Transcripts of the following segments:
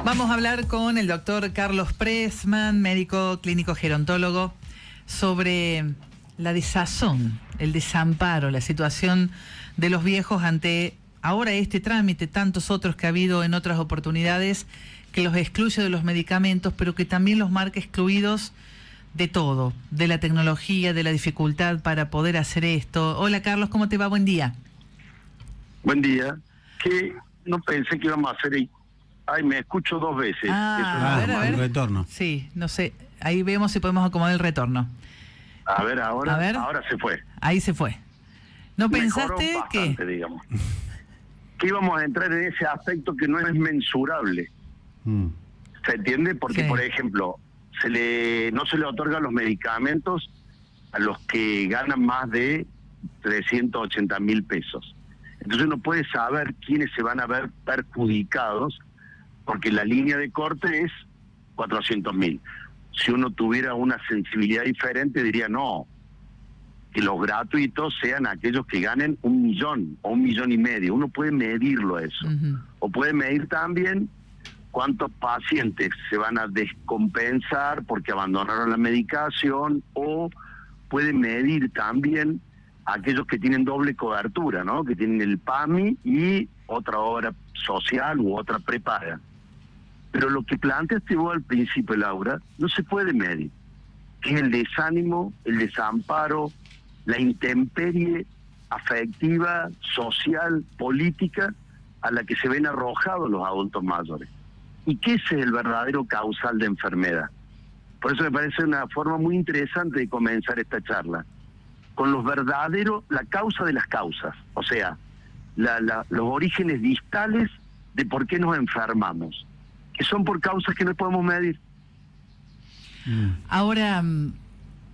Vamos a hablar con el doctor Carlos Pressman, médico clínico gerontólogo, sobre la desazón, el desamparo, la situación de los viejos ante ahora este trámite, tantos otros que ha habido en otras oportunidades, que los excluye de los medicamentos, pero que también los marca excluidos de todo, de la tecnología, de la dificultad para poder hacer esto. Hola Carlos, ¿cómo te va? Buen día. Buen día. Que no pensé que íbamos a hacer... Ay, me escucho dos veces. A ver. El retorno. Sí, no sé, ahí vemos si podemos acomodar el retorno. A ver, ahora se fue. Ahí se fue. ¿No Mejoró pensaste bastante, digamos, que íbamos a entrar en ese aspecto que no es mensurable? ¿Se entiende? Porque, Sí. por ejemplo, no se le otorgan los medicamentos a los que ganan más de 380.000 pesos. Entonces uno puede saber quiénes se van a ver perjudicados, porque la línea de corte es 400.000. Si uno tuviera una sensibilidad diferente, diría no, que los gratuitos sean aquellos que ganen 1 millón o 1,5 millones. Uno puede medirlo eso. O puede medir también cuántos pacientes se van a descompensar porque abandonaron la medicación, o puede medir también aquellos que tienen doble cobertura, ¿no? Que tienen el PAMI y otra obra social u otra prepaga. Pero lo que planteaste vos al principio, Laura, no se puede medir, que es el desánimo, el desamparo, la intemperie afectiva, social, política a la que se ven arrojados los adultos mayores. Y que ese es el verdadero causal de enfermedad. Por eso me parece una forma muy interesante de comenzar esta charla, con los verdaderos, la causa de las causas, o sea, los orígenes distales de por qué nos enfermamos, que son por causas que no podemos medir. Ahora,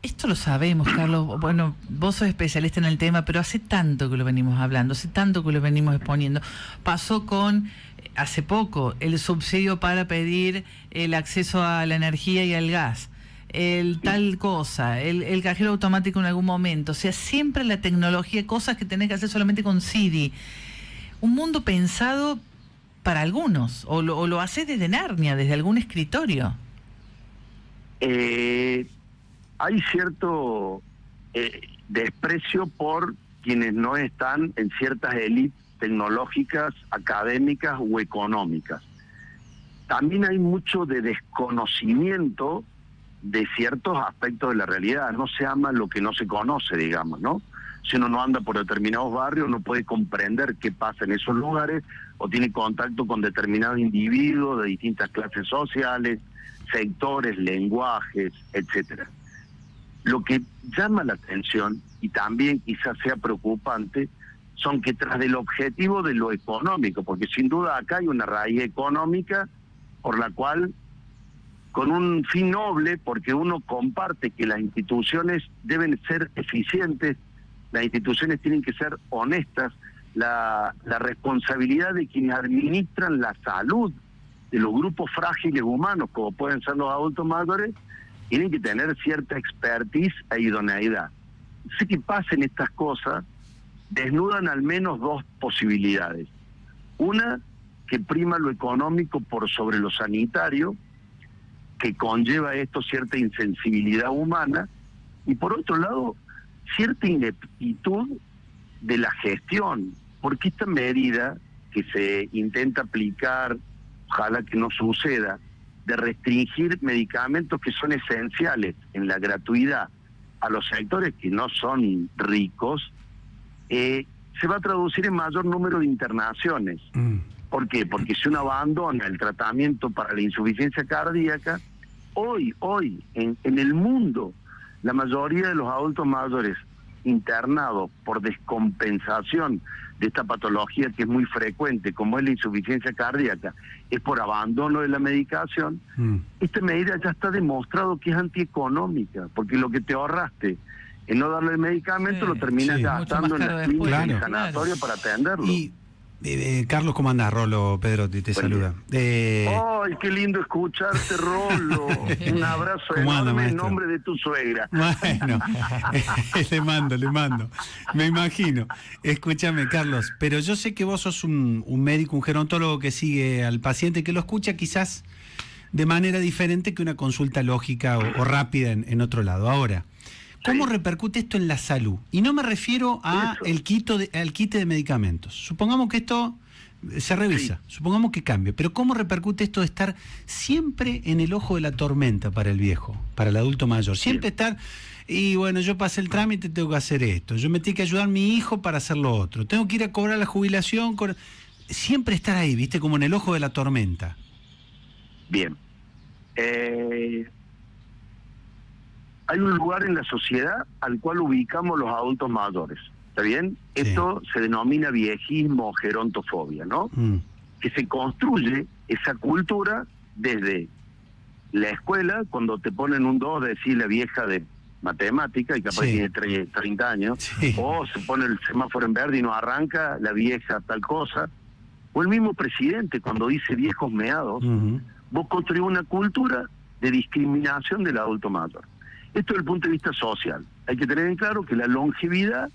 esto lo sabemos, Carlos. Bueno, vos sos especialista en el tema, pero hace tanto que lo venimos hablando, hace tanto que lo venimos exponiendo. Pasó con, hace poco, el subsidio para pedir el acceso a la energía y al gas. El tal cosa, el cajero automático en algún momento. O sea, siempre la tecnología, cosas que tenés que hacer solamente con CD. Un mundo pensado para algunos, o lo haces desde Narnia, desde algún escritorio. Hay cierto desprecio por quienes no están en ciertas élites tecnológicas, académicas o económicas. También hay mucho de desconocimiento de ciertos aspectos de la realidad. No se ama lo que no se conoce, digamos, ¿no? Si uno no anda por determinados barrios, no puede comprender qué pasa en esos lugares, o tiene contacto con determinados individuos de distintas clases sociales, sectores, lenguajes, etcétera. Lo que llama la atención, y también quizás sea preocupante, son que tras del objetivo de lo económico, porque sin duda acá hay una raíz económica por la cual, con un fin noble, porque uno comparte que las instituciones deben ser eficientes, las instituciones tienen que ser honestas, la responsabilidad de quienes administran la salud de los grupos frágiles humanos, como pueden ser los adultos mayores, tienen que tener cierta expertise e idoneidad. Sé que pasen estas cosas, desnudan al menos dos posibilidades. Una, que prima lo económico por sobre lo sanitario, que conlleva esto cierta insensibilidad humana, y por otro lado, cierta ineptitud de la gestión, porque esta medida que se intenta aplicar, ojalá que no suceda, de restringir medicamentos que son esenciales en la gratuidad a los sectores que no son ricos, se va a traducir en mayor número de internaciones. ¿Por qué? Porque si uno abandona el tratamiento para la insuficiencia cardíaca, hoy en el mundo, la mayoría de los adultos mayores internados por descompensación de esta patología que es muy frecuente, como es la insuficiencia cardíaca, es por abandono de la medicación. Esta medida ya está demostrado que es antieconómica, porque lo que te ahorraste en no darle el medicamento lo terminas gastando en la clínica y sanatorio para atenderlo. Y Carlos, ¿cómo andás? Rolo Pedrotti te saluda. ¡Ay, qué lindo escucharte, Rolo! Un abrazo enorme en nombre de tu suegra. Bueno, le mando. Me imagino. Escúchame, Carlos, pero yo sé que vos sos un médico, un gerontólogo que sigue al paciente, que lo escucha quizás de manera diferente que una consulta lógica o rápida en otro lado. Ahora, ¿cómo repercute esto en la salud? Y no me refiero al kit de medicamentos. Supongamos que esto se revisa, supongamos que cambie, pero ¿cómo repercute esto de estar siempre en el ojo de la tormenta para el viejo, para el adulto mayor? Siempre estar, y bueno, yo pasé el trámite, tengo que hacer esto, yo me tengo que ayudar a mi hijo para hacer lo otro, tengo que ir a cobrar la jubilación, siempre estar ahí, ¿viste? Como en el ojo de la tormenta. Bien. Hay un lugar en la sociedad al cual ubicamos los adultos mayores, ¿está bien? Sí. Esto se denomina viejismo o gerontofobia, ¿no? Que se construye esa cultura desde la escuela, cuando te ponen un 2, decir la vieja de matemática, y capaz tiene 30 años, o se pone el semáforo en verde y no arranca, la vieja tal cosa, o el mismo presidente cuando dice viejos meados, vos construís una cultura de discriminación del adulto mayor. Esto desde el punto de vista social. Hay que tener en claro que la longevidad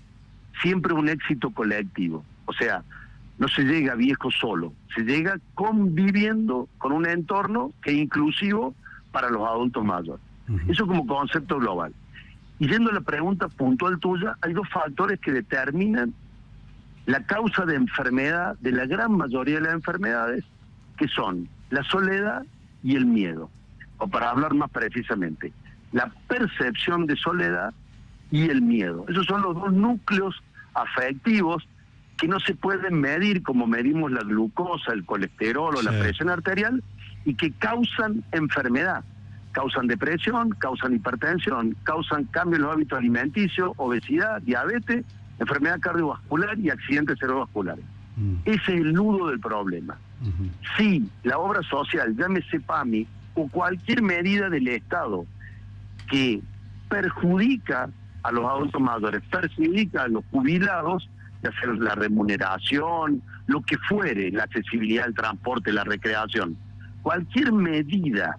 siempre es un éxito colectivo. O sea, no se llega viejo solo, se llega conviviendo con un entorno que es inclusivo para los adultos mayores. Eso como concepto global. Y yendo a la pregunta puntual tuya, hay 2 factores que determinan la causa de enfermedad de la gran mayoría de las enfermedades, que son la soledad y el miedo. O para hablar más precisamente, la percepción de soledad y el miedo. Esos son los 2 núcleos afectivos que no se pueden medir como medimos la glucosa, el colesterol o la presión arterial, y que causan enfermedad. Causan depresión, causan hipertensión, causan cambios en los hábitos alimenticios, obesidad, diabetes, enfermedad cardiovascular y accidentes cerebrovasculares. Ese es el nudo del problema. Si la obra social, llámese PAMI, o cualquier medida del Estado que perjudica a los adultos mayores, perjudica a los jubilados, de hacer la remuneración, lo que fuere, la accesibilidad al transporte, la recreación, cualquier medida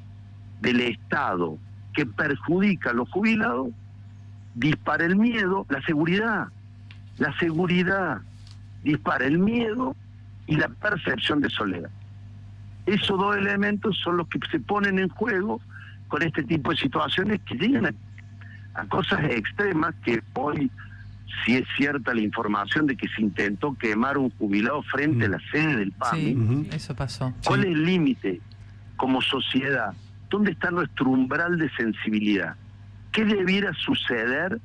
del Estado que perjudica a los jubilados, dispara el miedo, la seguridad dispara el miedo y la percepción de soledad. Esos 2 elementos son los que se ponen en juego con este tipo de situaciones que llegan a cosas extremas, que hoy, si es cierta la información de que se intentó quemar un jubilado frente a la sede del PAMI. Eso pasó. ¿Cuál es el límite como sociedad? ¿Dónde está nuestro umbral de sensibilidad? ¿Qué debiera suceder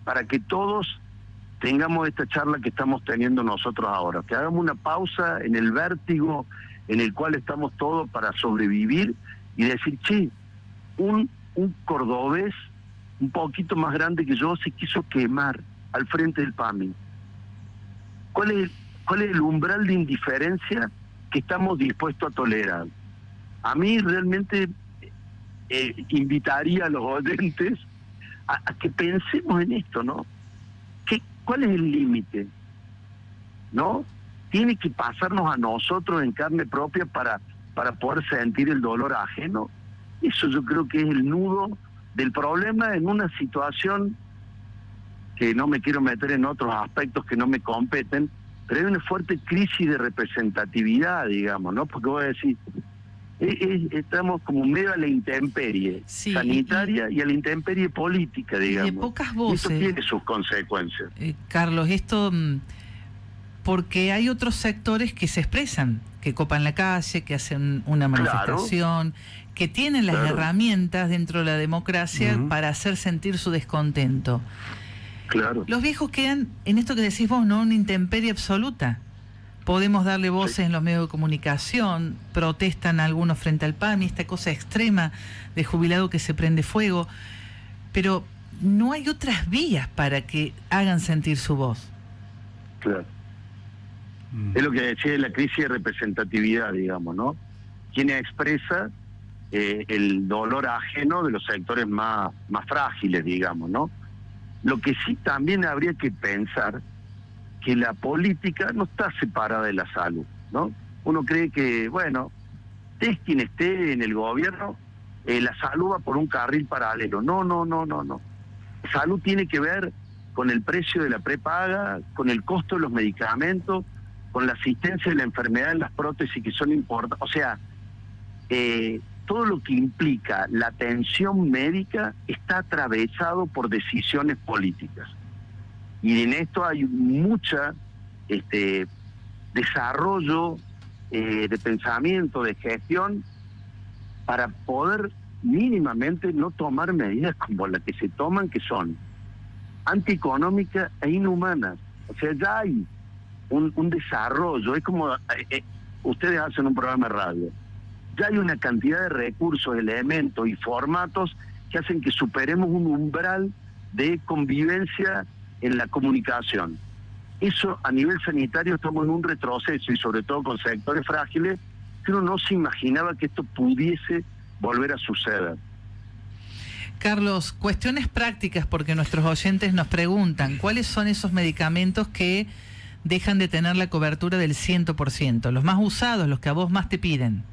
para que todos tengamos esta charla que estamos teniendo nosotros ahora? Que hagamos una pausa en el vértigo en el cual estamos todos para sobrevivir y decir, che, un cordobés un poquito más grande que yo se quiso quemar al frente del PAMI. ¿Cuál es el umbral de indiferencia que estamos dispuestos a tolerar? A mí realmente invitaría a los oyentes a que pensemos en esto, ¿no? ¿Cuál es el límite? ¿No? Tiene que pasarnos a nosotros en carne propia para poder sentir el dolor ajeno. Eso yo creo que es el nudo del problema en una situación que no me quiero meter en otros aspectos que no me competen, pero hay una fuerte crisis de representatividad, digamos, ¿no? Porque voy a decir, estamos como medio a la intemperie sanitaria y a la intemperie política, digamos. Y de pocas voces. Esto tiene sus consecuencias. Carlos, esto porque hay otros sectores que se expresan, que copan la calle, que hacen una manifestación, que tienen las herramientas dentro de la democracia para hacer sentir su descontento. Claro. Los viejos quedan en esto que decís vos, ¿no? Una intemperie absoluta. Podemos darle voces en los medios de comunicación, protestan algunos frente al PAMI, esta cosa extrema de jubilado que se prende fuego, pero no hay otras vías para que hagan sentir su voz. Claro. Es lo que decía de la crisis de representatividad, digamos, ¿no? Quien expresa el dolor ajeno de los sectores más frágiles, digamos, ¿no? Lo que sí también habría que pensar que la política no está separada de la salud, ¿no? Uno cree que, bueno, estés quien esté en el gobierno, la salud va por un carril paralelo. No. Salud tiene que ver con el precio de la prepaga, con el costo de los medicamentos, con la asistencia de la enfermedad en las prótesis que son importantes. O sea, todo lo que implica la atención médica está atravesado por decisiones políticas. Y en esto hay mucha desarrollo de pensamiento, de gestión, para poder mínimamente no tomar medidas como las que se toman, que son antieconómicas e inhumanas. O sea, ya hay un desarrollo, es como ustedes hacen un programa de radio, ya hay una cantidad de recursos, elementos y formatos que hacen que superemos un umbral de convivencia en la comunicación. Eso a nivel sanitario estamos en un retroceso, y sobre todo con sectores frágiles, que uno no se imaginaba que esto pudiese volver a suceder. Carlos, cuestiones prácticas, porque nuestros oyentes nos preguntan, ¿cuáles son esos medicamentos que dejan de tener la cobertura del 100%? Los más usados, los que a vos más te piden.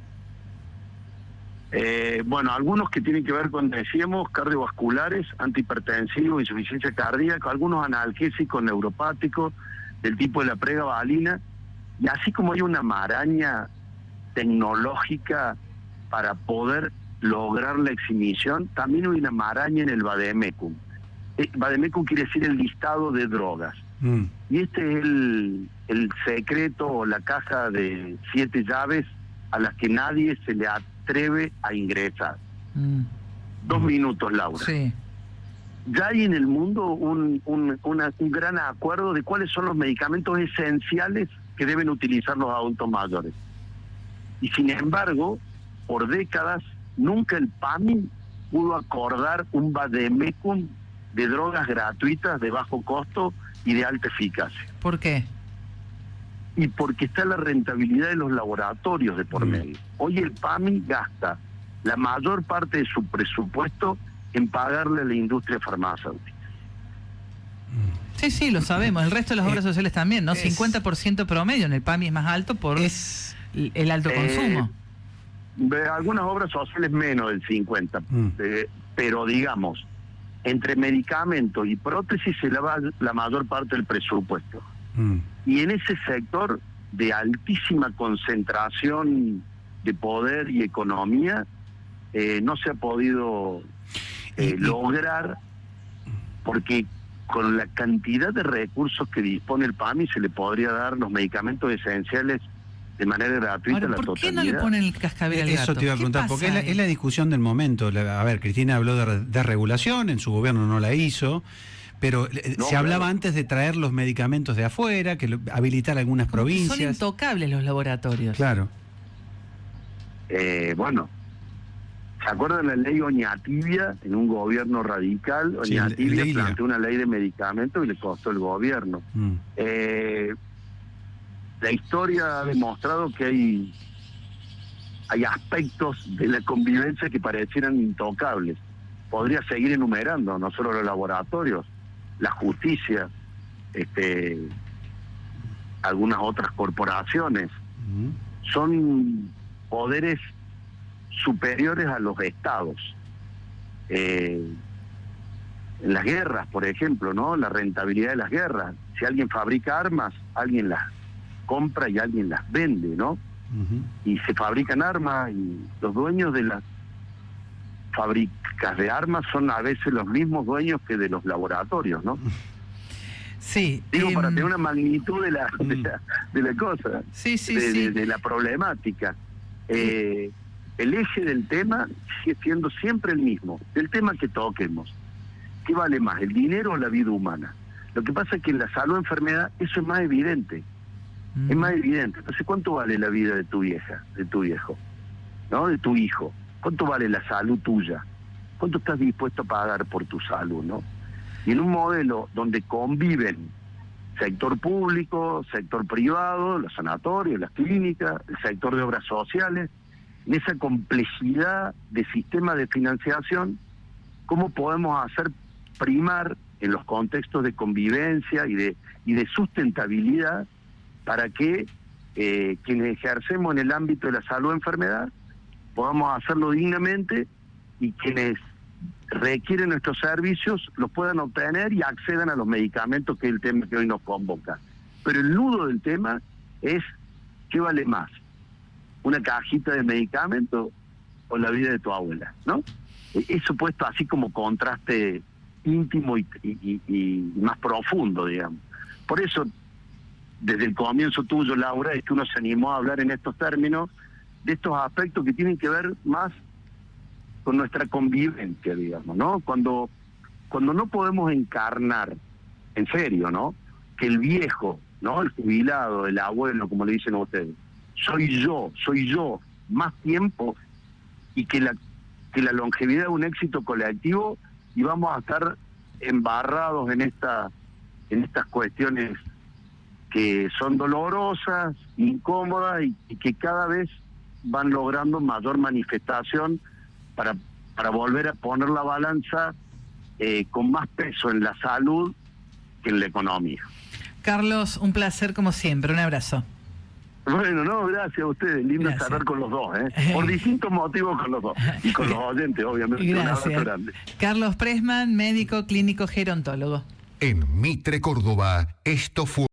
Bueno, algunos que tienen que ver con, decíamos, cardiovasculares, antihipertensivos, insuficiencia cardíaca, algunos analgésicos, neuropáticos, del tipo de la pregabalina, y así como hay una maraña tecnológica para poder lograr la exhibición, también hay una maraña en el vademecum. Vademecum quiere decir el listado de drogas. Y este es el secreto o la caja de 7 llaves a las que nadie se le atreve a ingresar. 2 minutos, Laura. Sí. Ya hay en el mundo un gran acuerdo de cuáles son los medicamentos esenciales que deben utilizar los adultos mayores. Y sin embargo, por décadas, nunca el PAMI pudo acordar un vademecum de drogas gratuitas de bajo costo y de alta eficacia. ¿Por qué? Y porque está la rentabilidad de los laboratorios de por medio. Hoy el PAMI gasta la mayor parte de su presupuesto en pagarle a la industria farmacéutica. Sí, lo sabemos. El resto de las obras sociales también, ¿no? 50% promedio. En el PAMI es más alto por el alto consumo. Algunas obras sociales menos del 50%. Pero digamos, entre medicamentos y prótesis se le va la mayor parte del presupuesto. Y en ese sector de altísima concentración de poder y economía, no se ha podido lograr, porque con la cantidad de recursos que dispone el PAMI se le podría dar los medicamentos esenciales de manera gratuita. Ahora, a la ¿por totalidad. qué no le ponen el cascabel al gato? Eso te iba a preguntar, porque es la discusión del momento. A ver, Cristina habló de regulación, en su gobierno no la hizo, pero se hablaba antes de traer los medicamentos de afuera, habilitar algunas provincias. Son intocables los laboratorios. Claro. Bueno, ¿se acuerdan la ley Oñatibia? En un gobierno radical, Oñatibia planteó una ley de medicamentos y le costó el gobierno. La historia ha demostrado que hay aspectos de la convivencia que parecieran intocables. Podría seguir enumerando, no solo los laboratorios, la justicia, algunas otras corporaciones. Son poderes superiores a los estados. En las guerras, por ejemplo, ¿no? La rentabilidad de las guerras. Si alguien fabrica armas, alguien las compra y alguien las vende, ¿no? Y se fabrican armas y los dueños de las fábricas de armas son a veces los mismos dueños que de los laboratorios, ¿no? Sí. Digo, para tener una magnitud de la cosa, de la problemática. El eje del tema sigue siendo siempre el mismo, del tema que toquemos. ¿Qué vale más, el dinero o la vida humana? Lo que pasa es que en la salud o enfermedad eso es más evidente. Es más evidente. Entonces, ¿cuánto vale la vida de tu vieja, de tu viejo, ¿no? De tu hijo? ¿Cuánto vale la salud tuya? ¿Cuánto estás dispuesto a pagar por tu salud, no? Y en un modelo donde conviven sector público, sector privado, los sanatorios, las clínicas, el sector de obras sociales, en esa complejidad de sistema de financiación, ¿cómo podemos hacer primar en los contextos de convivencia y de sustentabilidad para que quienes ejercemos en el ámbito de la salud o enfermedad podamos hacerlo dignamente y quienes requieren nuestros servicios los puedan obtener y accedan a los medicamentos, que es el tema que hoy nos convoca. Pero el nudo del tema es ¿qué vale más? ¿Una cajita de medicamentos o la vida de tu abuela? ¿No? Eso puesto así como contraste íntimo y más profundo, digamos. Por eso, desde el comienzo tuyo, Laura, es que uno se animó a hablar en estos términos de estos aspectos que tienen que ver más con nuestra convivencia, digamos, ¿no? Cuando no podemos encarnar, en serio, ¿no? Que el viejo, ¿no? El jubilado, el abuelo, como le dicen a ustedes, soy yo, más tiempo, y que la longevidad es un éxito colectivo, y vamos a estar embarrados en estas cuestiones que son dolorosas, incómodas, y que cada vez van logrando mayor manifestación para volver a poner la balanza con más peso en la salud que en la economía. Carlos, un placer como siempre, un abrazo. Bueno, no, gracias a ustedes, lindo estar con los dos, por distintos motivos con los dos, y con los oyentes, obviamente. Gracias. Un abrazo grande. Carlos Pressman, médico clínico gerontólogo. En Mitre, Córdoba, esto fue